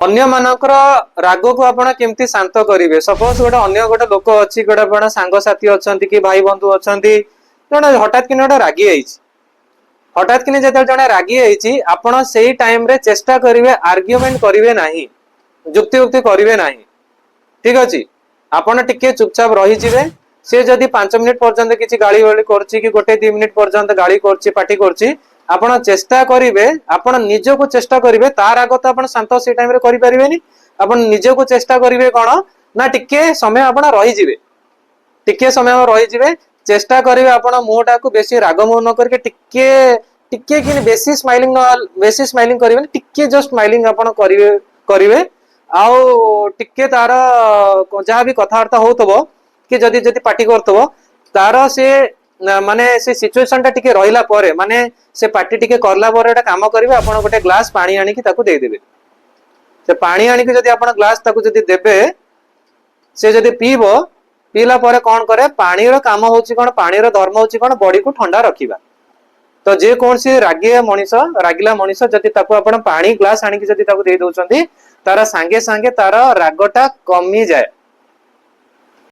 अन्य मानकर राग को आपण केमती शांत करिवे सपोज गोटे अन्य गोटे लोक अछि गोटे आपण सांग साथी अछंती कि भाई बंधु अछंती जने हठात किने गोटे रागी आइछि हठात किने जेते जने रागी आइछि आपण सेही टाइम रे चेष्टा करिवे आर्गुमेंट करिवे नाही जुक्ति उक्ति करिवे नाही ठीक अछि आपण टिके चुपचाप रही जिवे से जदी 5 मिनिट पर्यंत किछि गाली वाली करछि कि गोटे 2 मिनिट पर्यंत गाली करछि पार्टी करछि आपण चेष्टा करिवे आपण निज को चेष्टा करिवे तार आग तो आपण शांत से टाइम रे करि परिबेनी आपण निज को चेष्टा करिवे कोन ना टिके समय आपण रही जिवे टिके समय रही जिवे चेष्टा करिवे आपण मुहटा को बेसी राग मोह न करके टिके टिके कि बेसी स्माइलिंग करिवे टिके जस्ट स्माइलिंग आपण करिवे करिवे आउ टिके तार जहाँ भी कथबार्ता होतबो कि जदी जदी पार्टी करतबो तार से माने से सिचुएशन टा टिके रहिला परे माने से पार्टी टिके करला परे एटा काम करिवे आपण गोटे ग्लास पानी आनी कि ताकू दे देबे से पानी आनी कि जदी आपण ग्लास ताकू जदी देबे से जदी पीबो पीला परे कोन करे पानी रो काम होची कोन पानी रो धर्म होची कोन बॉडी को ठंडा रखिबा तो जे कोन से रागिला मनीष जदी ताकू आपण पानी ग्लास आनी कि जदी ताकू दे दोचंती तारा सांगे सांगे तारा रागटा कमी जाए